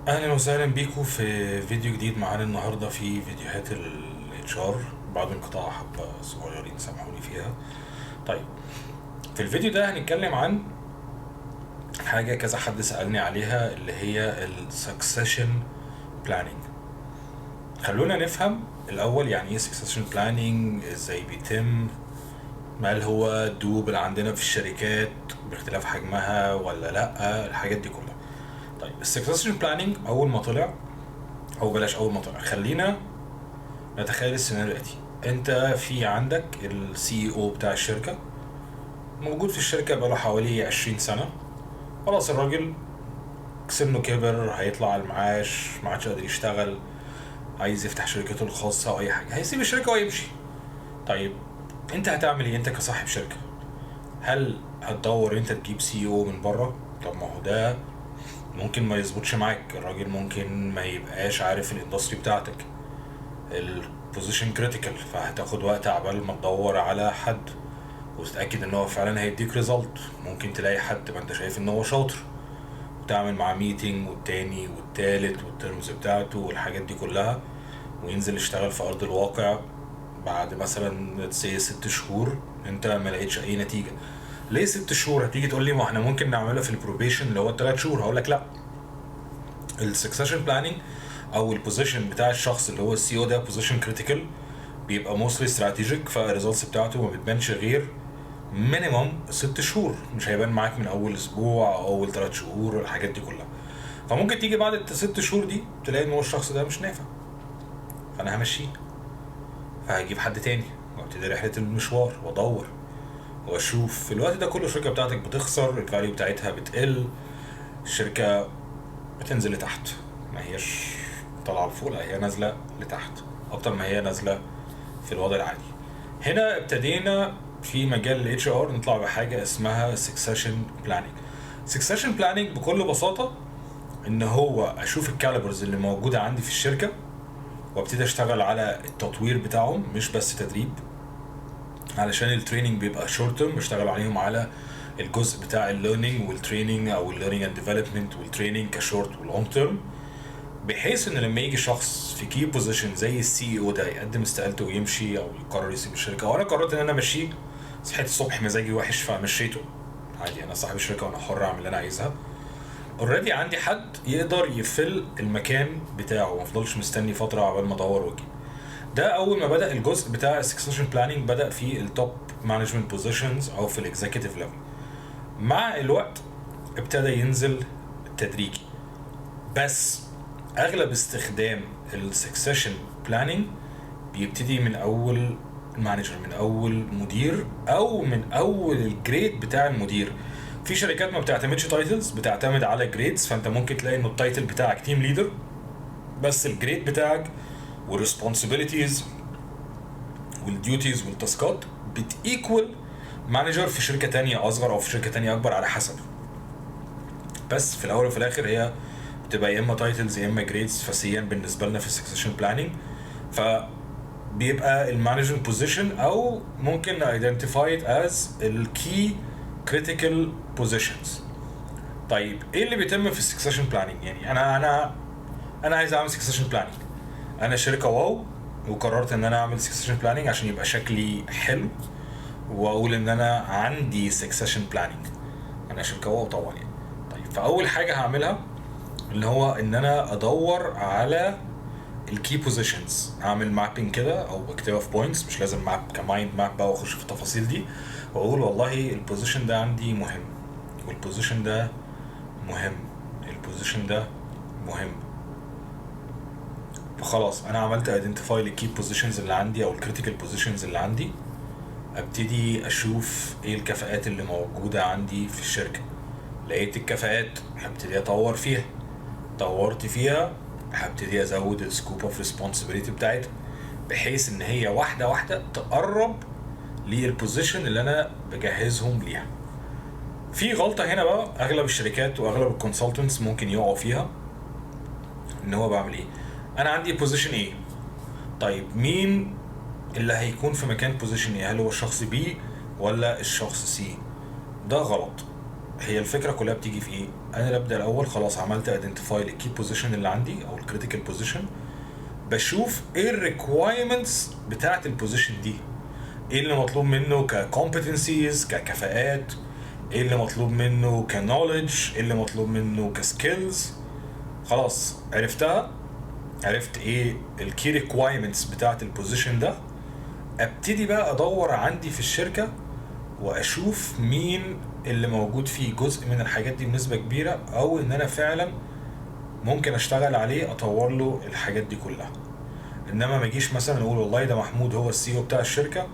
اهلا وسهلا بيكم في فيديو جديد معانا النهارده في فيديوهات الاتش ار بعد انقطاع حبه صغيرين سامحوني فيها. طيب، في الفيديو ده هنتكلم عن حاجه كذا حد سالني عليها اللي هي السكسيشن بلاننج. خلونا نفهم الاول يعني ايه سكسيشن بلاننج، ازاي بيتم، هل هو دوبل عندنا في الشركات باختلاف حجمها ولا لا، الحاجات دي كلها. طيب، السكسيشن بلاننج اول ما طلع، او بلاش اول ما طلع، خلينا نتخيل السيناريو الاتي. انت في عندك السي او بتاع الشركه موجود في الشركه بقاله حوالي 20 سنه. خلاص الراجل سنه كبر، هيطلع على المعاش، ما عادش قادر يشتغل، عايز يفتح شركته الخاصه او اي حاجه، هيسيب الشركه ويمشي. طيب، انت هتعمل ايه انت كصاحب شركه؟ هل هتدور انت تجيب سي او من بره؟ طب ما هو ده ممكن ما يظبطش معاك، الراجل ممكن ما يبقاش عارف الاندستري بتاعتك، البوزيشن كريتيكال، فهتاخد وقت عبال ما تدور على حد وتتاكد ان هو فعلا هيديك ريزلت. ممكن تلاقي حد ما انت شايف ان هو شاطر وتعمل معاه ميتنج والتاني والتالت والترمز بتاعته والحاجات دي كلها، وينزل يشتغل في ارض الواقع. بعد مثلا سي 6 شهور انت ما لقيتش اي نتيجه. ليه 6 شهور؟ هتيجي تقول لي ما احنا ممكن نعملها في البروبيشن اللي هو 3 شهور. هقول لك لا، السكسيشن بلاننج او البوزيشن بتاع الشخص اللي هو السي او ده بوزيشن كريتيكال، بيبقى موستلي استراتيجيك، فالريزلتس بتاعته ما بتبانش غير مينيمم 6 شهور، مش هيبان معاك من اول اسبوع او اول 3 شهور الحاجات دي كلها. فممكن تيجي بعد ال6 شهور دي تلاقي ان هو الشخص ده مش نافع، فانا همشيه، فهجيب حد تاني وابتدي رحله المشوار وادور واشوف. في الوقت ده كله الشركه بتاعتك بتخسر، الفاليو بتاعتها بتقل، الشركه بتنزل لتحت، ما هيش طالعه لفوق، لا هي نازله لتحت اكتر ما هي نازله في الوضع العادي. هنا ابتدينا في مجال الاتش ار نطلع بحاجه اسمها سكسيشن بلاننج. سكسيشن بلاننج بكل بساطه ان هو اشوف الكاليبرز اللي موجوده عندي في الشركه وابتدي اشتغل على التطوير بتاعهم، مش بس تدريب، علشان التريننج بيبقى شورت تيرم، بشتغل عليهم على الجزء بتاع الليرنينج والتريننج او الليرنينج اند ديفلوبمنت والتريننج كشورت ولونج تيرم، بحيث ان لما يجي شخص في كي بوزيشن زي السي او ده يقدم استقالته ويمشي او يقرر يسيب الشركه، وانا قررت ان انا امشيه، صحيت الصبح مزاجي وحش فمشيته، عادي انا صاحب الشركه وانا حر اعمل اللي انا عايزها. اوريدي عندي حد يقدر يفل المكان بتاعه، ما افضلش مستني فتره عبال ما ادور واجي. ده اول ما بدا الجزء بتاع السكسيشن بلاننج، بدا في التوب مانجمنت بوزيشنز او في الاكزيكتيف ليفل. مع الوقت ابتدى ينزل تدريجي، بس اغلب استخدام السكسيشن بلاننج بيبتدي من اول مانجر، من اول مدير، او من اول الجريد بتاع المدير. في شركات ما بتعتمدش تايتلز، بتعتمد على جريدز، فانت ممكن تلاقي ان التايتل بتاعك تيم ليدر، بس الجريد بتاعك والريسبونسبيلتيز والديوتيز والتاسكات بتيكوال مانجر في شركه تانية اصغر او في شركه تانية اكبر على حسب. بس في الاول وفي الاخر هي بتبقى يا اما تايتلز يا اما جريدز فاسيا بالنسبه لنا في السكسيشن بلاننج. فبيبقى المانجمنت بوزيشن او ممكن ايدنتيفايد از الكي كريتيكال بوزيشنز. طيب ايه اللي بيتم في السكسيشن بلاننج؟ يعني انا عايز اعمل سكسيشن بلاننج، انا شركه واو وقررت ان انا اعمل سكسيشن بلاننج عشان يبقى شكلي حلو واقول ان انا عندي سكسيشن بلاننج، انا شركه واو طبعا يعني. طيب، فاول حاجه هعملها اللي هو ان انا ادور على الكي بوزيشنز، اعمل مابينج كده او بكتبها في بوينتس، مش لازم ماب كمايند ماب بقى واخش في التفاصيل دي، واقول والله البوزيشن ده عندي مهم، والبوزيشن ده مهم، البوزيشن ده مهم. فخلاص انا عملت ايدنتيفاي للكي بوزيشنز اللي عندي او الكريتيكال بوزيشنز اللي عندي، ابتدي اشوف ايه الكفاءات اللي موجوده عندي في الشركه. لقيت الكفاءات هبتدي اطور فيها، طورت فيها هبتدي ازود السكوب اوف ريسبونسبيلتي بتاعتها، بحيث ان هي واحده واحده تقرب للبوزيشن اللي انا بجهزهم ليها. في غلطه هنا بقى اغلب الشركات واغلب الكونسلتنتس ممكن يقعوا فيها، ان هو بعمل ايه؟ انا عندي بوزيشن ايه، طيب مين اللي هيكون في مكان بوزيشن ايه؟ هل هو الشخص بي ولا الشخص سي؟ ده غلط. هي الفكره كلها بتيجي في ايه؟ انا ببدا الاول خلاص عملت ايدنتيفاي الكي بوزيشن اللي عندي او الكريتيكال بوزيشن، بشوف ايه الريكوايرمنتس بتاعت البوزيشن دي، ايه اللي مطلوب منه ككومبتنسيز ككفاءات، ايه اللي مطلوب منه كنوليدج، ايه اللي مطلوب منه كسكيلز. خلاص عرفتها، عرفت ايه الكي ريكوايرمنتس بتاعت البوزيشن ده، ابتدي بقى ادور عندي في الشركه واشوف مين اللي موجود فيه جزء من الحاجات دي بنسبه كبيره، او ان انا فعلا ممكن اشتغل عليه اطور له الحاجات دي كلها. انما ما اجيش مثلا اقول والله ده محمود هو السي او بتاع الشركه،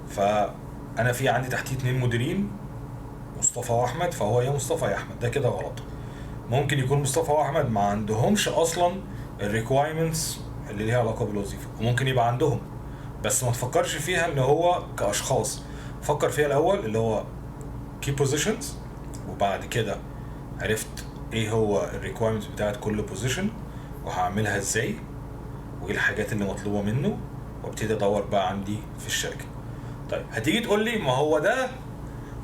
فانا في عندي تحتيه 2 مديرين مصطفى واحمد، فهو يا مصطفى يا احمد. ده كده غلط. ممكن يكون مصطفى واحمد ما عندهمش اصلا الريكوايرمنتس اللي ليها علاقه بالوظيفه، وممكن يبقى عندهم بس ما تفكرش فيها ان هو كاشخاص، فكر فيها الاول اللي هو كي بوزيشنز، وبعد كده عرفت ايه هو الريكوايرمنتس بتاعت كل بوزيشن وهعملها ازاي وايه الحاجات اللي مطلوبه منه، وابتدي ادور بقى عندي في الشركه. طيب هتيجي تقول لي ما هو ده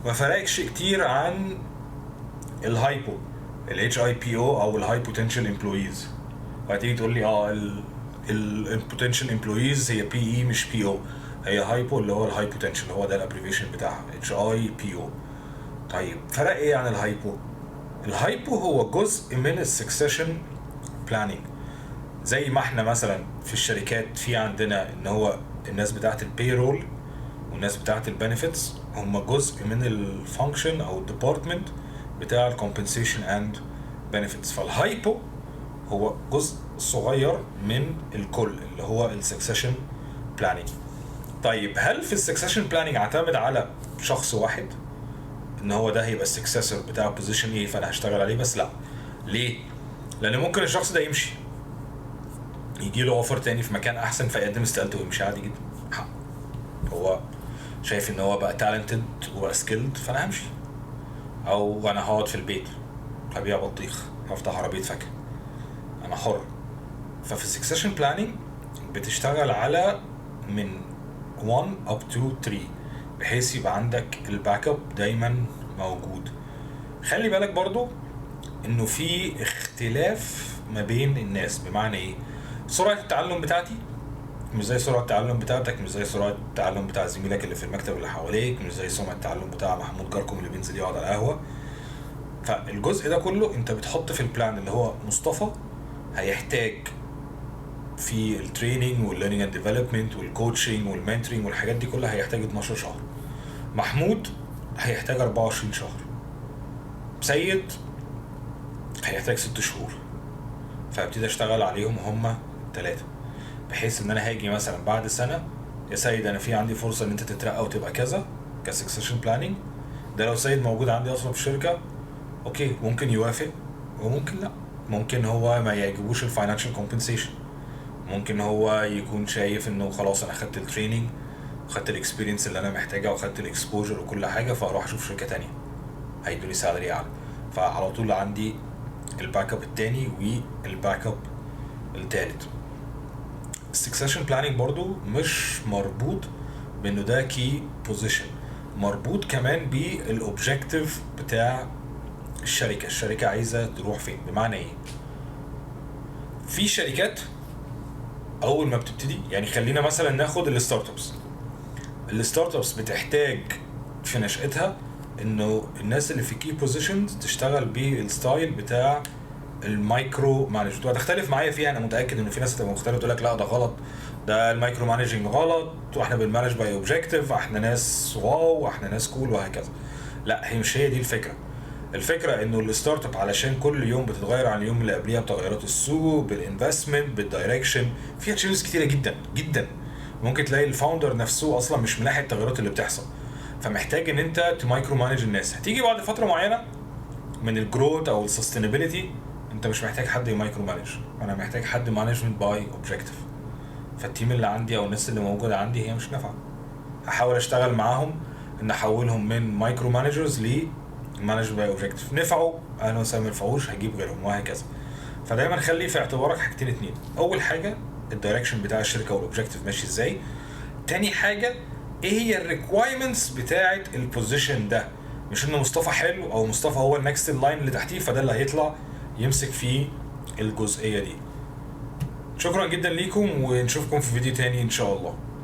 ما فرقش كتير عن الهايبو، الاتش اي بي او الهاي بوتنشال امبلويز. وهتيجي تقول لي البوتنشال امبلويز هي بي اي مش بي او، هي هايبو اللي هو الهاي بوتنشال، هو ده الابريفيشن بتاعها اتش اي بي او. طيب فرق ايه عن الهايبو؟ الهايبو هو جزء من السكسيشن بلاننج. زي ما احنا مثلا في الشركات في عندنا ان هو الناس بتاعت البيرول والناس بتاعت البنفيتس هم جزء من الفانكشن او الديبارتمنت بتاع الكومبنسيشن اند بنفيتس. فالهايبو هو جزء صغير من الكل اللي هو السكسيشن بلاننج. طيب هل في السكسيشن بلاننج اعتمد على شخص واحد ان هو ده هيبقى السكسسور بتاع بوزيشن ايه فانا هشتغل عليه بس؟ لا. ليه؟ لان ممكن الشخص ده يمشي، يجي له اوفر تاني في مكان احسن فيقدم استقالته ويمشي عادي جدا. هو شايف ان هو بقى تالنتد وسكيلد فانا همشي، او انا هقعد في البيت هبيع بطيخ هفتح عربيه فاكهه، انا حر. ففي السكسيشن بلاننج بتشتغل على من 1 up to 3 بحيث يبقى عندك الباك اب دايما موجود. خلي بالك برضو انه في اختلاف ما بين الناس. بمعنى ايه؟ سرعه التعلم بتاعتي مش زي سرعه التعلم بتاعتك، مش زي سرعه التعلم بتاع زميلك اللي في المكتب اللي حواليك، مش زي سرعه التعلم بتاع محمود جاركم اللي بينزل يقعد على القهوه. فالجزء ده كله انت بتحط في البلان اللي هو مصطفى هيحتاج في التريننج والليرنينج اند ديفلوبمنت والكوتشنج والمنتورنج والحاجات دي كلها هيحتاج 12 شهر، محمود هيحتاج 24 شهر، سيد هيحتاج 6 شهور. فابتدي اشتغل عليهم هما 3 بحيث ان انا هاجي مثلا بعد سنه يا سيد انا في عندي فرصه ان انت تترقى وتبقى كذا كسكسيشن بلاننج. ده لو سيد موجود عندي اصلا في الشركه اوكي ممكن يوافق وممكن لا. ممكن هو ما يعجبوش الفاينانشال كومبنسيشن، ممكن هو يكون شايف انه خلاص انا خدت التريننج وخدت الاكسبيرينس اللي انا محتاجها وخدت الاكسبوجر وكل حاجه فاروح اشوف شركه تانية هيدوني سالري اعلى. فعلى طول عندي الباك اب التاني والباك اب التالت. السكسيشن بلاننج برضو مش مربوط بانه ده كي بوزيشن، مربوط كمان بالاوبجكتيف بتاع الشركه عايزه تروح فين. بمعنى ايه؟ في شركات اول ما بتبتدي، يعني خلينا مثلا ناخد الستارت ابس بتحتاج في نشأتها انه الناس اللي في كي بوزيشنز تشتغل بالستايل بتاع المايكرو مانجمنت. وهتختلف معايا فيها، انا متاكد ان في ناس هتبقى مختلفه تقول لك لا ده غلط، ده المايكرو مانجنج غلط واحنا بنمانج باي اوبجكتيف، احنا ناس واو واحنا ناس كول وهكذا. لا، هي مش هي دي الفكره. الفكره انه الستارت اب علشان كل يوم بتتغير عن اليوم اللي قبليها بتغيرات السوق بالانفستمنت بالدايركشن، فيها تشينجز كتيره جدا جدا. ممكن تلاقي الفاوندر نفسه اصلا مش ملاحق التغيرات اللي بتحصل، فمحتاج ان انت تمايكرو مانج الناس. هتيجي بعد فتره معينه من الجروث او السستينابيلتي انت مش محتاج حد يمايكرو مانج، انا محتاج حد مانجمنت باي اوبجكتيف. فالتيم اللي عندي او الناس اللي موجوده عندي هي مش نافعه، هحاول اشتغل معاهم ان احولهم من مايكرو مانجرز ل مانج باي اوبجكتيف. نفعوا انا ما ينفعوش هجيب غيرهم وهكذا. فدايما خلي في اعتبارك حاجتين اتنين. اول حاجه الدايركشن بتاع الشركه والاوبجكتيف ماشي ازاي. تاني حاجه ايه هي الريكوايرمنتس بتاعه البوزيشن ده مش ان مصطفى حلو او مصطفى هو النكست لاين اللي تحتيه فده اللي هيطلع يمسك فيه الجزئيه دي. شكرا جدا ليكم ونشوفكم في فيديو تاني ان شاء الله.